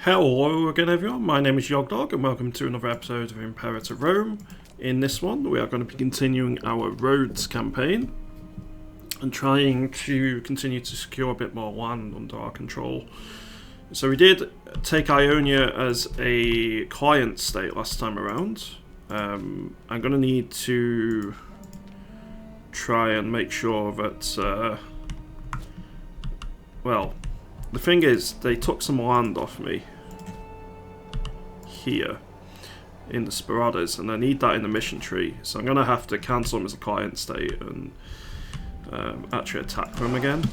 Hello again everyone, my name is Yogdog and welcome to another episode of Imperator Rome. In this one we are going to be continuing our Rhodes campaign and trying to continue to secure a bit more land under our control. So we did take Ionia as a client state last time around. I'm going to need to try and make sure that, well, the thing is, they took some land off me here in the Sparadas, and I need that in the mission tree. So I'm going to have to cancel them as a client state and actually attack them again.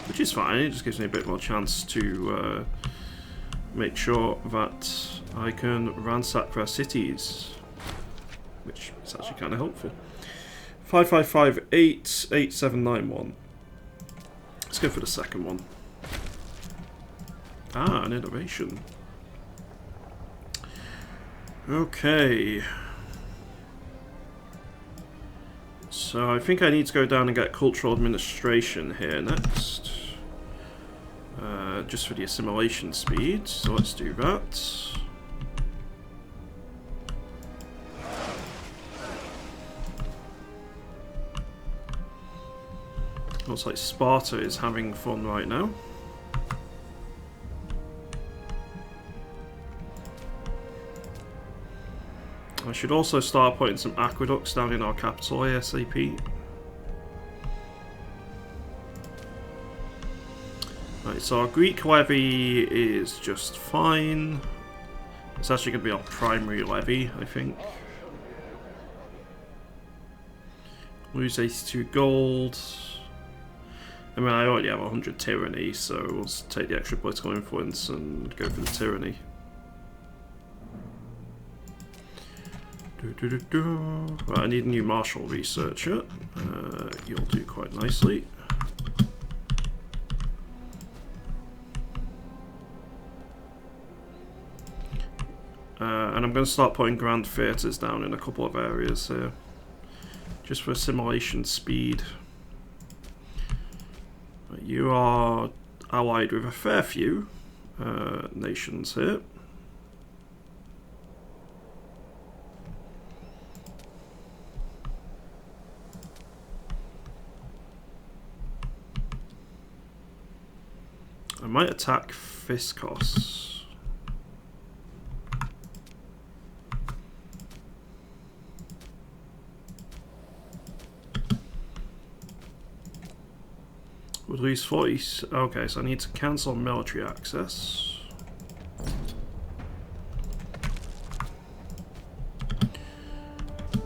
Which is fine, it just gives me a bit more chance to make sure that I can ransack their cities. Which is actually kind of helpful. 55588791. Let's go for the second one. Ah, an innovation. Okay. So I think I need to go down and get cultural administration here next. Just for the assimilation speed. So let's do that. Looks like Sparta is having fun right now. I should also start putting some aqueducts down in our capital ASAP. Right, so our Greek levy is just fine. It's actually going to be our primary levy, I think. Lose 82 gold. I mean, I already have 100 tyranny, so we'll take the extra political influence and go for the tyranny. Right, I need a new martial researcher. You'll do quite nicely. And I'm going to start putting grand theatres down in a couple of areas here. Just for assimilation speed. You are allied with a fair few nations here. I might attack Fiskos. Would lose 40. Okay, so I need to cancel military access.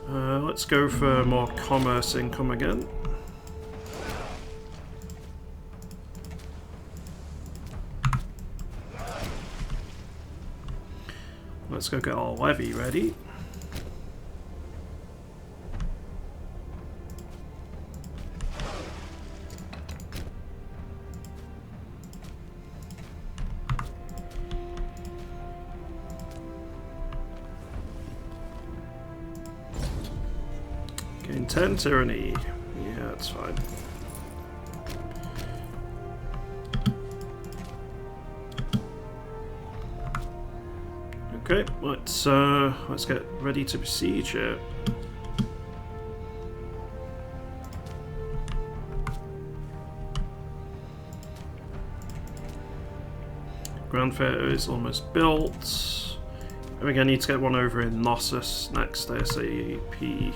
Let's go for more commerce income again. Let's go get our levy ready. Gain 10 tyranny. Yeah, that's fine. Okay, let's get ready to besiege here. Grand Theatre is almost built. I think I need to get one over in Knossos next ASAP.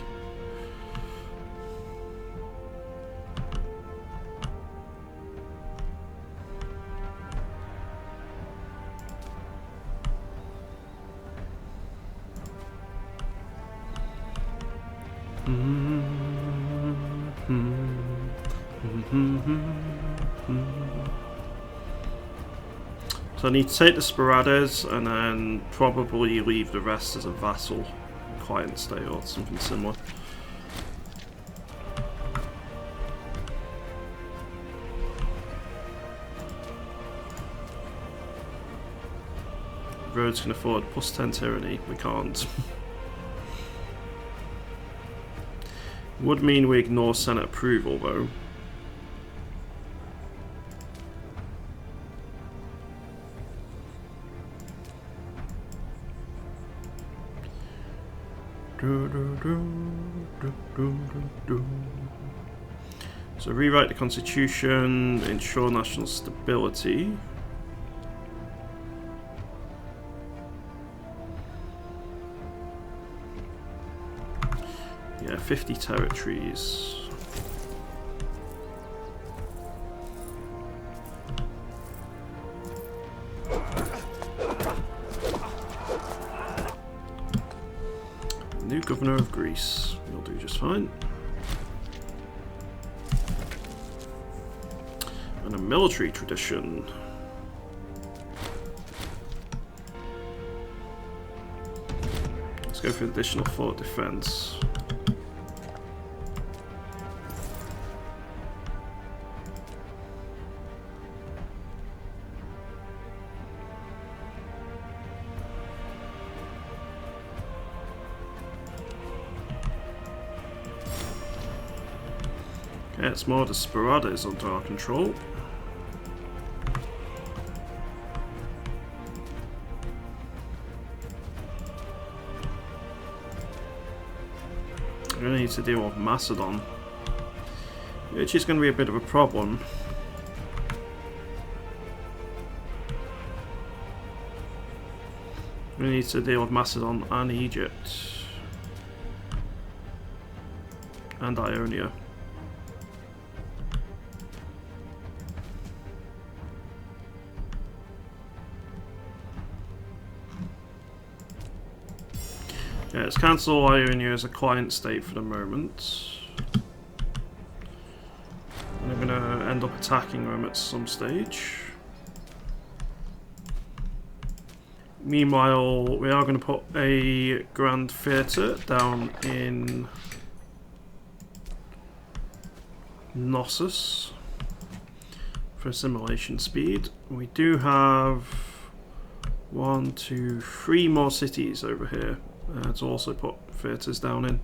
So I need to take the Sparadas and then probably leave the rest as a vassal client state or something similar. Rhodes can afford plus 10 tyranny, we can't. Would mean we ignore Senate approval though. So rewrite the constitution, ensure national stability. Yeah, 50 territories. New governor of Greece. You'll do just fine. And a military tradition. Let's go for additional fort defense. Okay, it's more the Sporades under our control. We're going to need to deal with Macedon, which is going to be a bit of a problem. We need to deal with Macedon and Egypt and Ionia. Yeah, let's cancel Ionia as a client state for the moment. And I'm going to end up attacking Rome at some stage. Meanwhile, we are going to put a Grand Theatre down in Knossos for assimilation speed. We do have 1, 2, 3 more cities over here to also put theatres down in.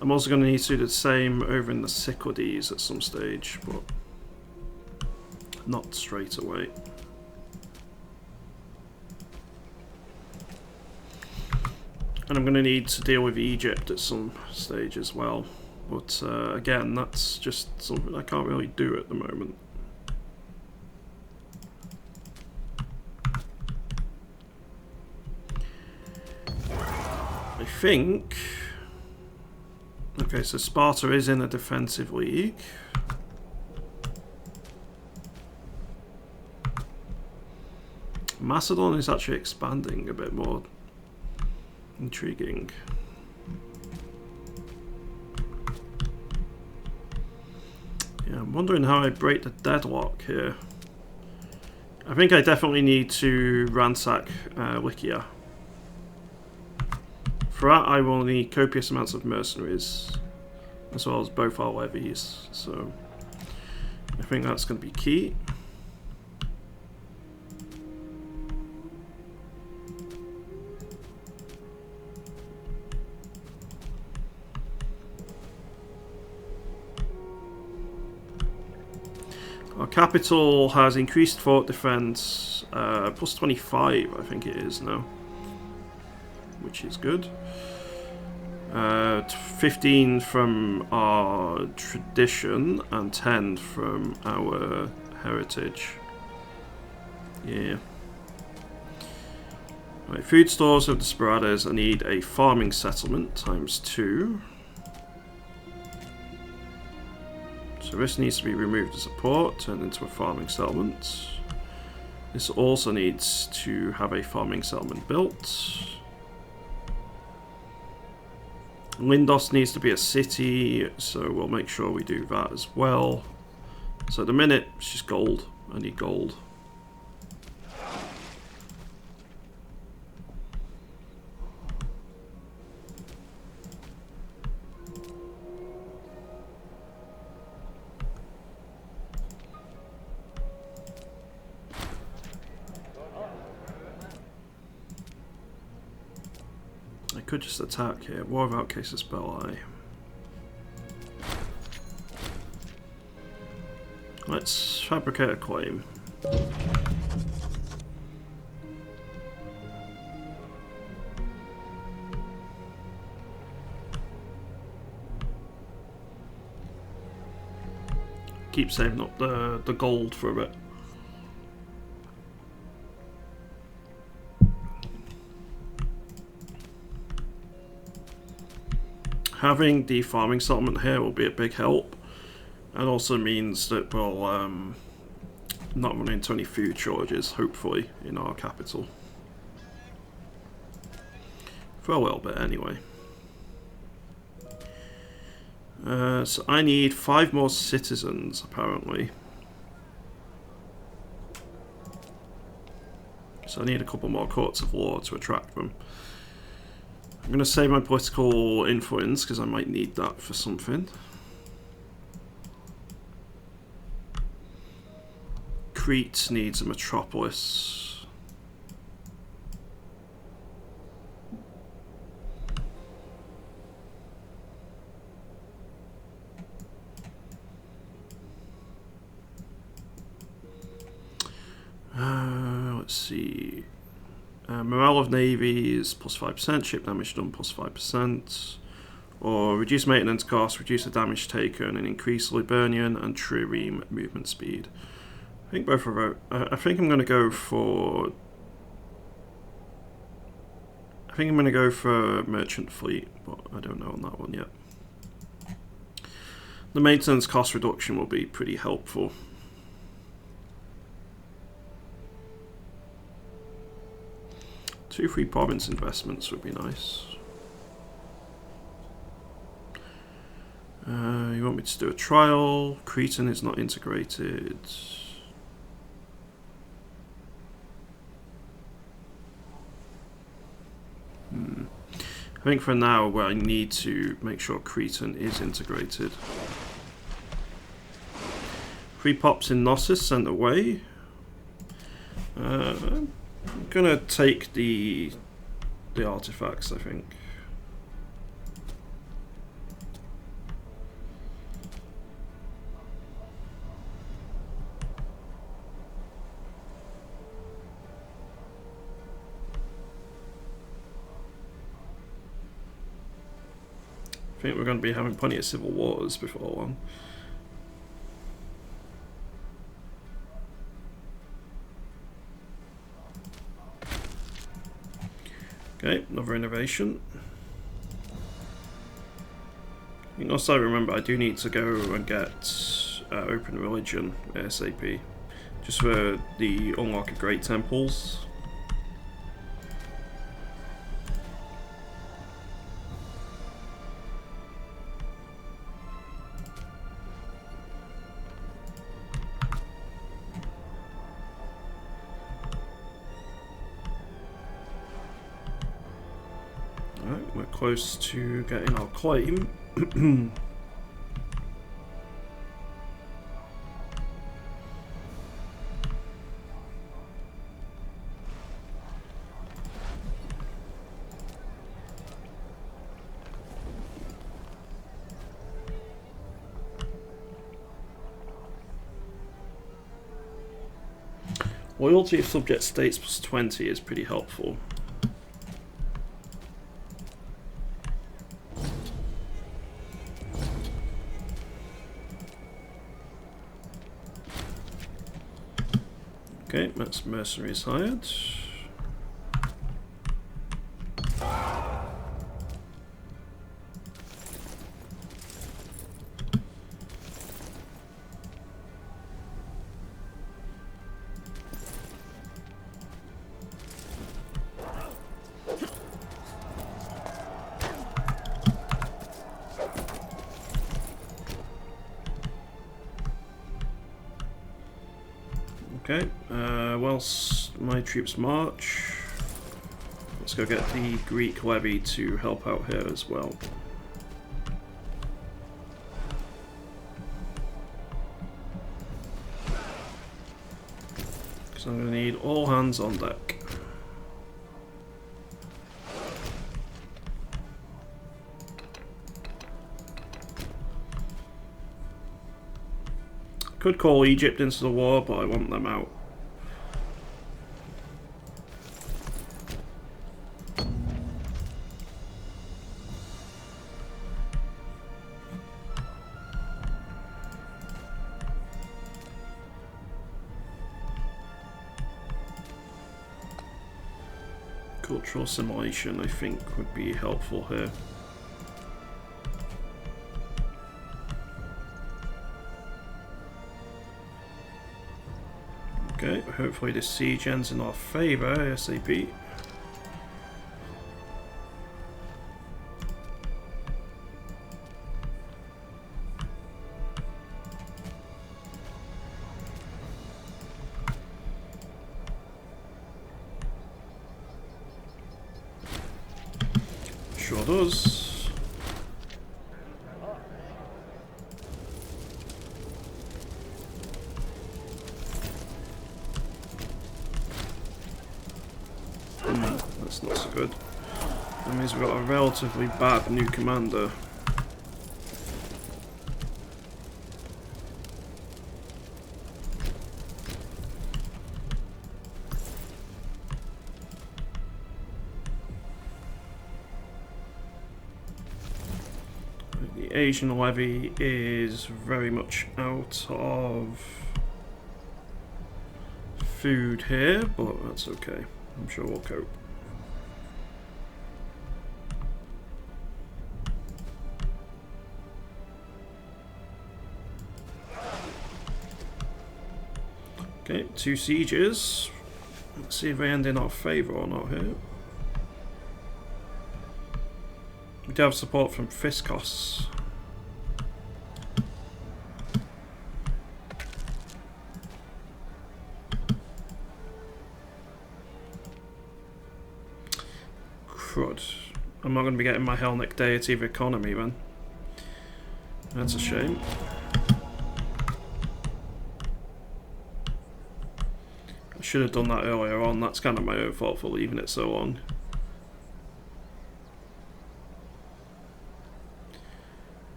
I'm also going to need to do the same over in the Cyclades at some stage, but not straight away. And I'm going to need to deal with Egypt at some stage as well. But again, that's just something I can't really do at the moment. I think... Okay, so Sparta is in a defensive league. Macedon is actually expanding a bit more. Intriguing. Yeah, I'm wondering how I break the deadlock here. I think I definitely need to ransack Lycia. For that, I will need copious amounts of mercenaries, as well as both our levies. So, I think that's going to be key. Our capital has increased fort defense, plus 25, I think it is now, which is good. 15 from our tradition and 10 from our heritage. Yeah. Right, food stores of the Sporades. I need a farming settlement times 2. So this needs to be removed as a port, turned into a farming settlement. This also needs to have a farming settlement built. Lindos needs to be a city, so we'll make sure we do that as well. So at the minute, it's just gold. I need gold. Could just attack here. War without casus belli. Let's fabricate a claim. keep saving up the gold for a bit. Having the farming settlement here will be a big help, and also means that we'll not run into any food shortages, hopefully, in our capital. For a little bit, anyway. So I need 5 more citizens, apparently. So I need a couple more courts of law to attract them. I'm going to save my political influence, because I might need that for something. Crete needs a metropolis. Let's see. Morale of navies plus 5%, ship damage done plus 5%. Or reduce maintenance costs, reduce the damage taken, and increase Liburnian and Trireme movement speed. I think both are. I think I'm going to go for. I think I'm going to go for merchant fleet, but I don't know on that one yet. The maintenance cost reduction will be pretty helpful. Two free province investments would be nice. You want me to do a trial? Cretan is not integrated. I think for now, I need to make sure Cretan is integrated. Free pops in Gnosis sent away. I'm gonna take the artifacts, I think. I think we're going to be having plenty of civil wars before long. Okay, another innovation. Also, I remember I do need to go and get open religion ASAP, just for the unlock of great temples. Alright, we're close to getting our claim. Loyalty of subject states plus 20 is pretty helpful. Okay, that's mercenaries hired. Okay, whilst my troops march, let's go get the Greek levy to help out here as well. So I'm going to need all hands on deck. Could call Egypt into the war, but I want them out. Cultural assimilation, I think, would be helpful here. Okay, hopefully this siege ends in our favour ASAP. Sure does. That's not so good. That means we've got a relatively bad new commander. The Asian levy is very much out of food here, but that's okay. I'm sure we'll cope. Okay, 2 sieges. Let's see if they end in our favour or not here. We do have support from Fiskos. Crud. I'm not going to be getting my Hellnic Deity of Economy then. That's a shame. I should have done that earlier on. That's kind of my own fault for leaving it so long.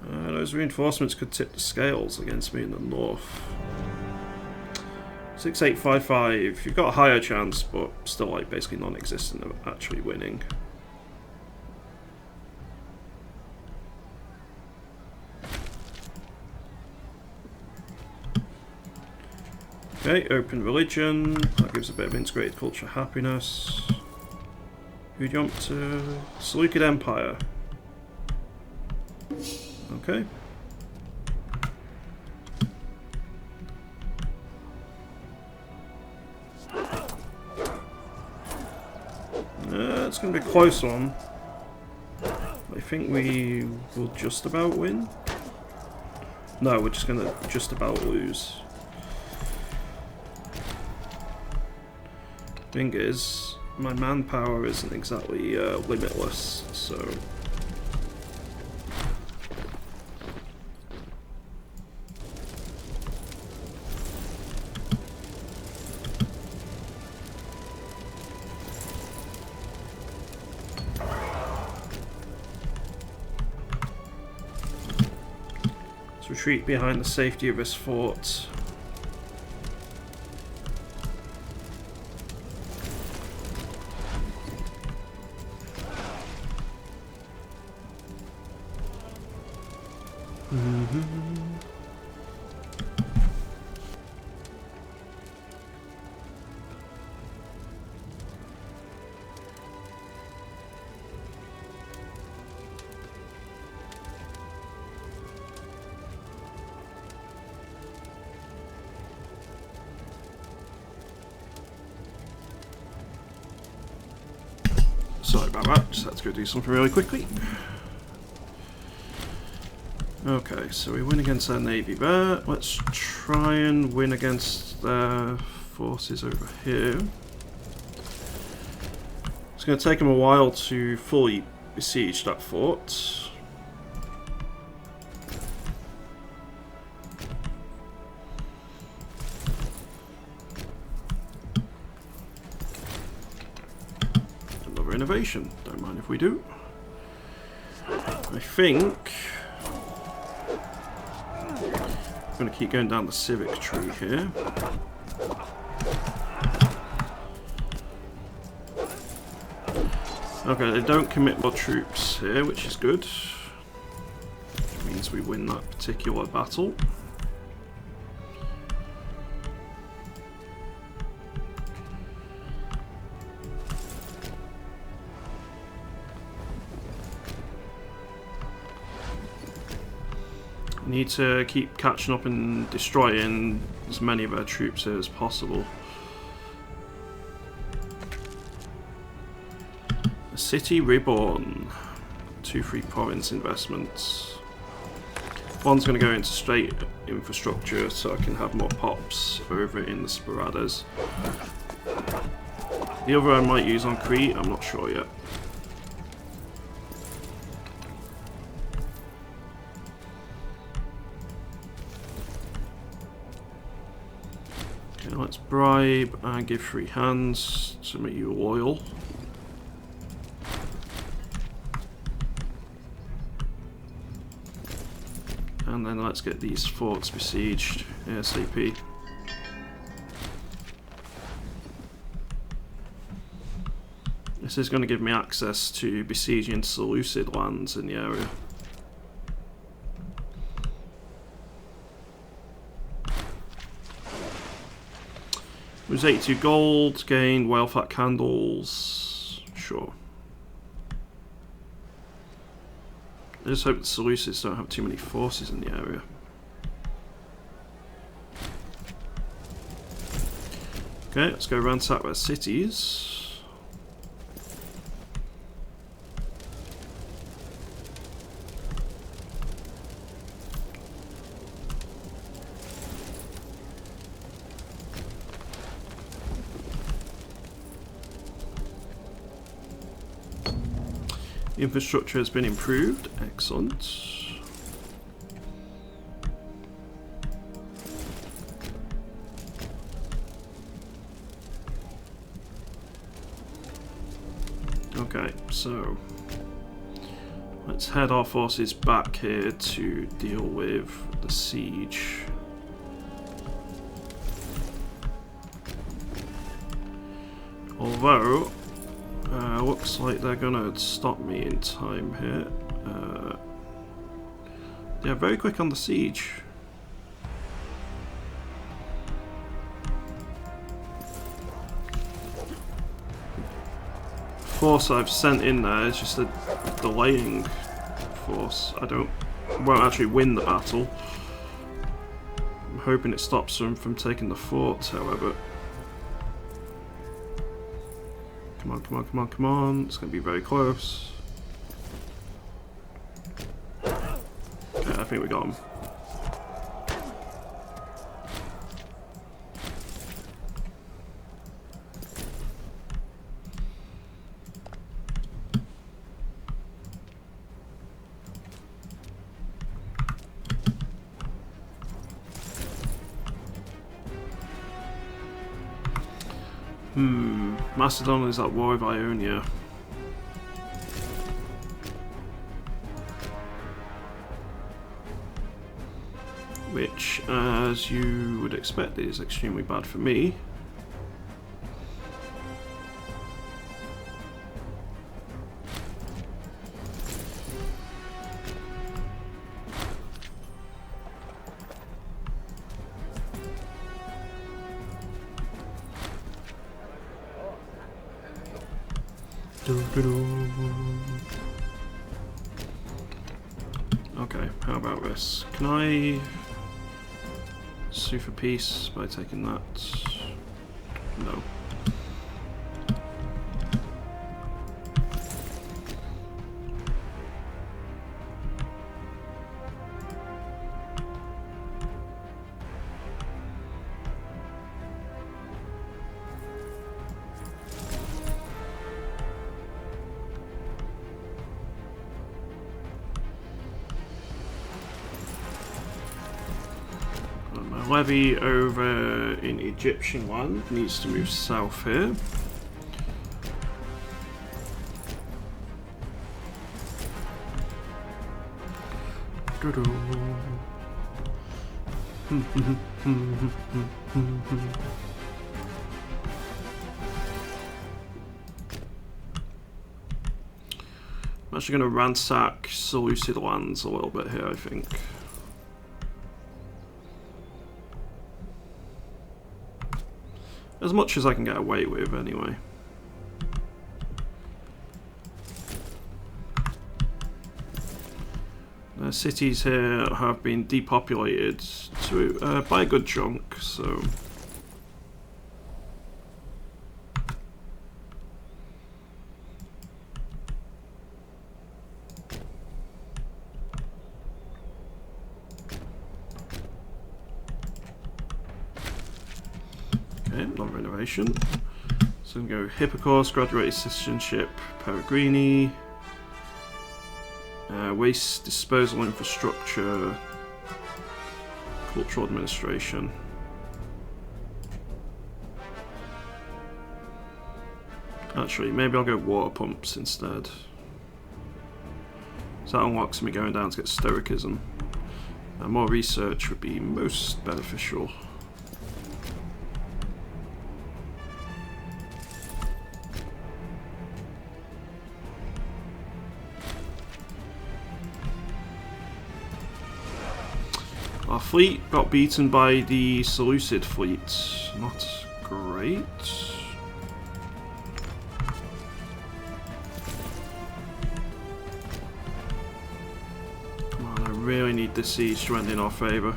Those reinforcements could tip the scales against me in the north. 6855. You've got a higher chance, but still like basically non-existent of actually winning. Okay, open religion. That gives a bit of integrated culture happiness. Who do you want to? Seleucid Empire. Okay. It's going to be a close one. I think we will just about win. No, we're just going to just about lose. Thing is, my manpower isn't exactly limitless, so... Let's retreat behind the safety of this fort. Sorry about that, just had to go do something really quickly. Okay, so we win against their navy there. Let's try and win against their forces over here. It's going to take them a while to fully besiege that fort. Innovation. Don't mind if we do. I think I'm going to keep going down the civic tree here. Okay, they don't commit more troops here, which is good. Which means we win that particular battle. Need to keep catching up and destroying as many of our troops here as possible. A city reborn. 2-3 province investments. One's going to go into straight infrastructure so I can have more pops over in the Sparadas. The other I might use on Crete, I'm not sure yet. Okay, let's bribe and give free hands to make you loyal. And then let's get these forts besieged ASAP. This is going to give me access to besieging Seleucid lands in the area. It was 82 gold, gained whale fat candles, sure. I just hope the Seleucids don't have too many forces in the area. Okay, let's go ransack their cities. Infrastructure has been improved. Excellent. Okay, so let's head our forces back here to deal with the siege. Although looks like they're gonna stop me in time here. They're very quick on the siege. Force I've sent in there is just a delaying force. Won't actually win the battle. I'm hoping it stops them from taking the fort, however. Come on, come on, come on, come on. It's going to be very close. Okay, I think we got him. Macedon is at war with Ionia. Which, as you would expect, is extremely bad for me. Okay, how about this? Can I sue for peace by taking that? No. Levy over in Egyptian land needs to move south here. I'm actually going to ransack Seleucid lands a little bit here, I think. As much as I can get away with, anyway. Cities here have been depopulated to, by a good chunk, so... Okay, non-renovation. So I'm going to go Hippocos, graduated citizenship, Peregrini, waste disposal infrastructure, cultural administration. Actually, maybe I'll go water pumps instead. So that unlocks me going down to get stoicism. More research would be most beneficial. Our fleet got beaten by the Seleucid fleet. Not great. Come on, I really need this siege to end in our favour.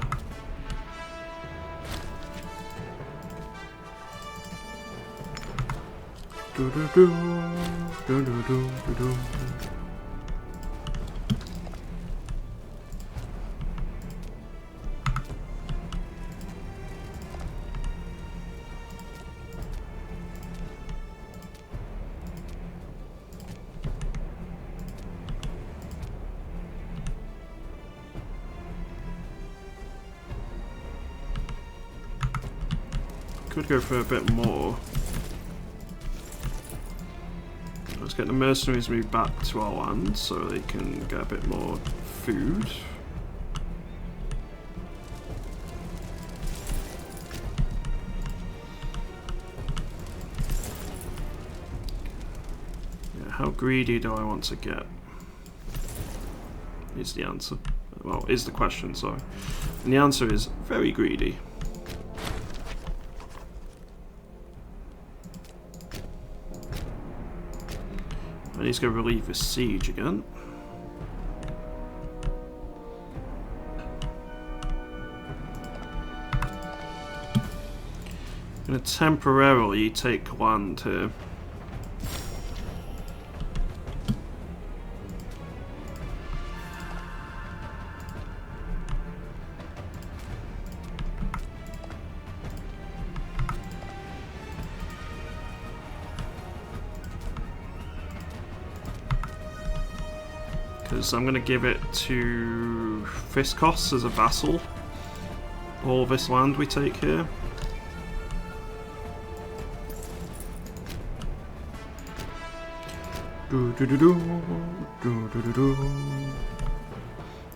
Could go for a bit more. Let's get the mercenaries moved back to our land so they can get a bit more food. Yeah, how greedy do I want to get? Is the answer. Well, is the question, sorry. And the answer is very greedy. And he's going to relieve his siege again. I'm going to temporarily take land here. I'm going to give it to Fiskos as a vassal. All this land we take here.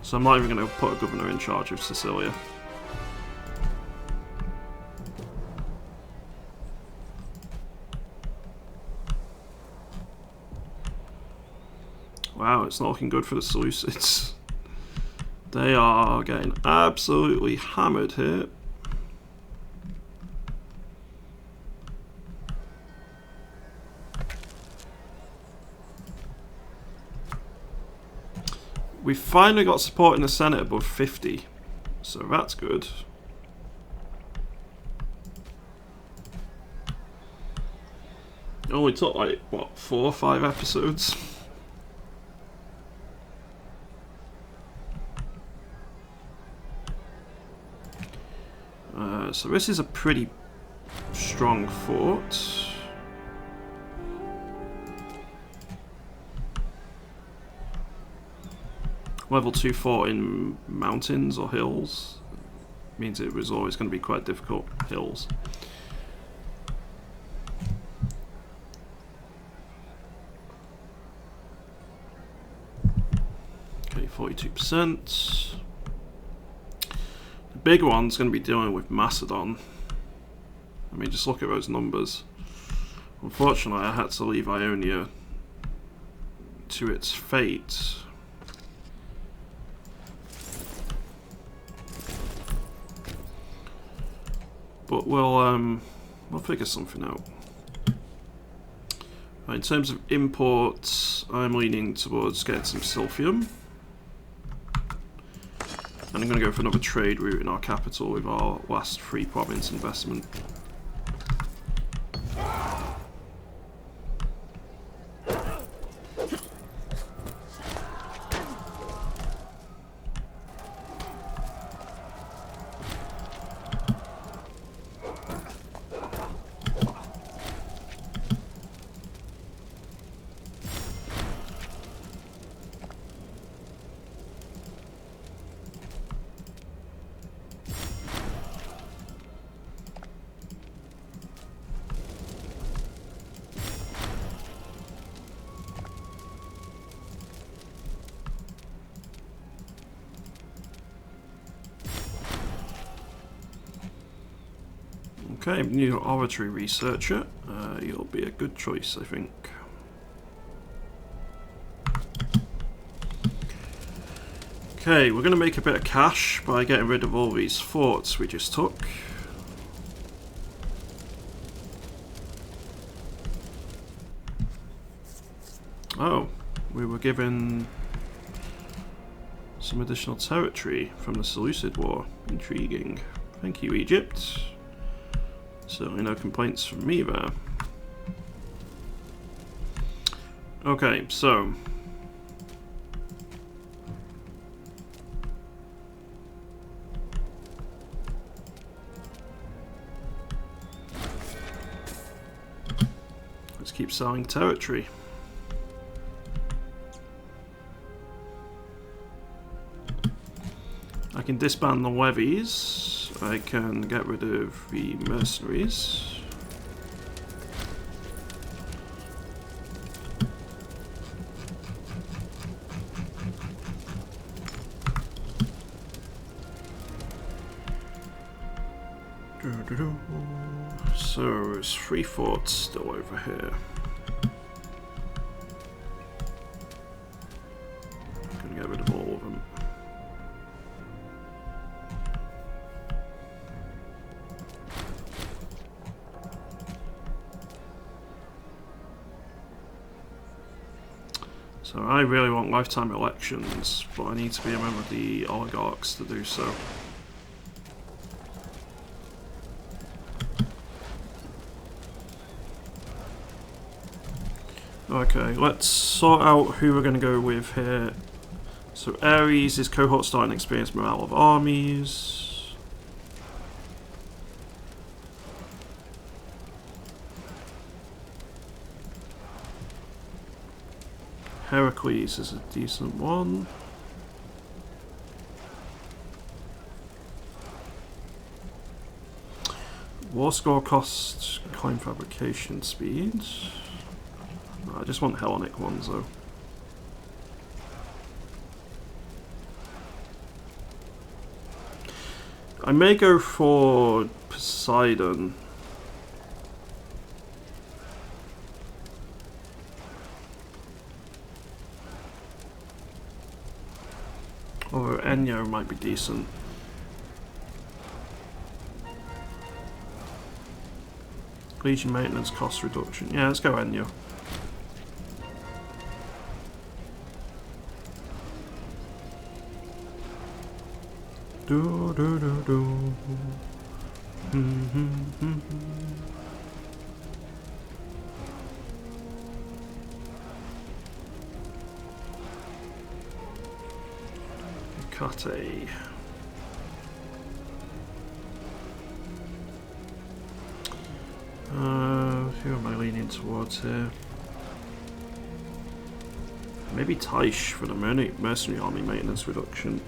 So I'm not even going to put a governor in charge of Sicilia. Wow, it's not looking good for the Seleucids. They are getting absolutely hammered here. We finally got support in the Senate above 50, so that's good. It only took like, what, 4 or 5 episodes? So this is a pretty strong fort. Level 2 fort in mountains or hills means it was always going to be quite difficult. Hills. Okay, 42%. The big one's going to be dealing with Macedon. I mean, just look at those numbers. Unfortunately, I had to leave Ionia to its fate. But we'll figure something out. In terms of imports, I'm leaning towards getting some silphium. And I'm going to go for another trade route in our capital with our last free province investment. Okay, new oratory researcher. You'll be a good choice, I think. Okay, we're going to make a bit of cash by getting rid of all these forts we just took. Oh, we were given some additional territory from the Seleucid War. Intriguing. Thank you, Egypt. Certainly no complaints from me there. Okay, so let's keep selling territory. I can disband the levies. I can get rid of the mercenaries. So there's 3 forts still over here. Gonna get rid of all of them. So I really want lifetime elections, but I need to be a member of the oligarchs to do so. Okay, let's sort out who we're going to go with here. So Ares is cohort starting experience morale of armies. Heracles is a decent one. War score cost, coin fabrication speed. I just want Hellenic ones though. I may go for Poseidon. Or Enyo might be decent. Legion maintenance cost reduction. Yeah, let's go Enyo. Do do do do. Kate. Who am I leaning towards here? Maybe Taish for the mercenary army maintenance reduction.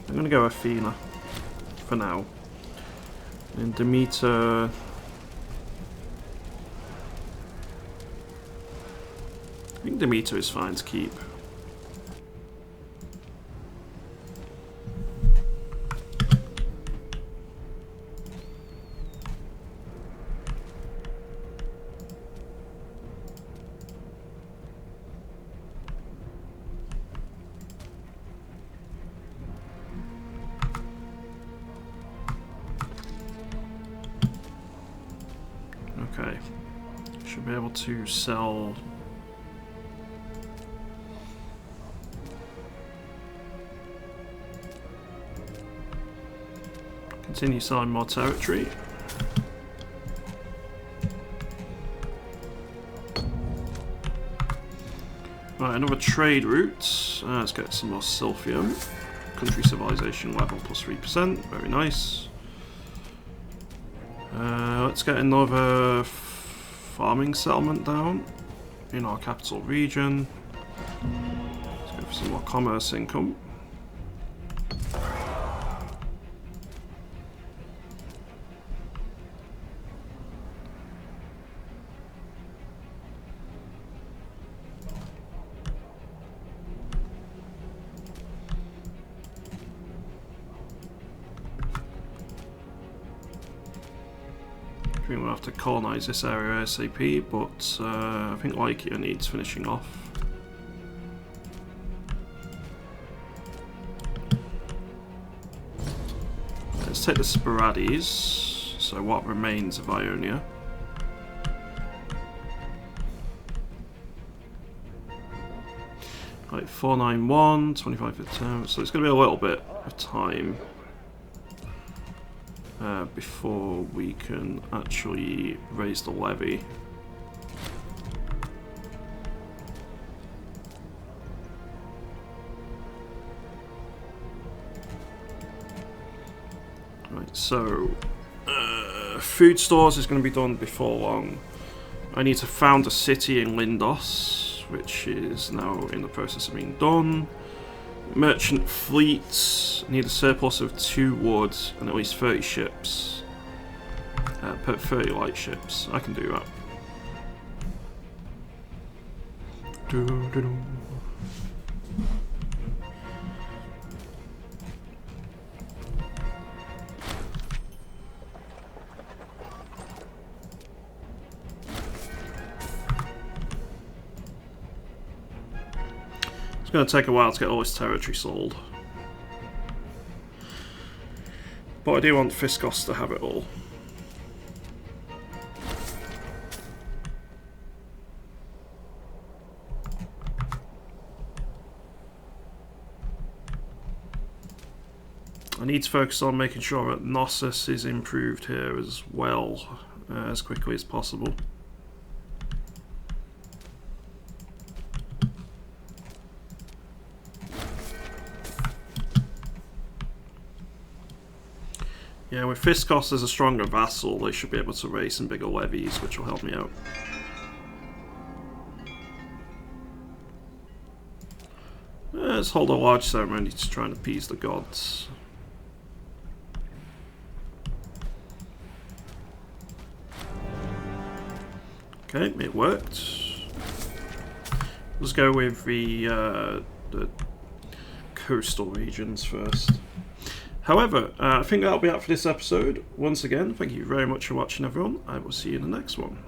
I'm gonna go Athena for now. And Demeter. I think Demeter is fine to keep. Okay, should be able to sell Continue selling more territory. Right, another trade route. Let's get some more Silphium. Country civilization level plus 3%. Very nice. Let's get another farming settlement down in our capital region. Let's go for some more commerce income. I think we'll have to colonise this area ASAP, but I think Lycia needs finishing off. Let's take the Sporades, so what remains of Ionia. Right, 491, 25 attempts, so it's going to be a little bit of time before we can actually raise the levy. Right, so food stores is going to be done before long. I need to found a city in Lindos, which is now in the process of being done. Merchant fleets need a surplus of 2 wood and at least 30 ships. 30 light ships. I can do that. It's going to take a while to get all this territory sold. But I do want Fiscos to have it all. I need to focus on making sure that Knossos is improved here as well, as quickly as possible. Yeah, with Fiscos as a stronger vassal, they should be able to raise some bigger levies, which will help me out. Let's hold a large ceremony to try and appease the gods. Okay, it worked. Let's go with the coastal regions first. However, I think that'll be it for this episode. Once again, thank you very much for watching, everyone. I will see you in the next one.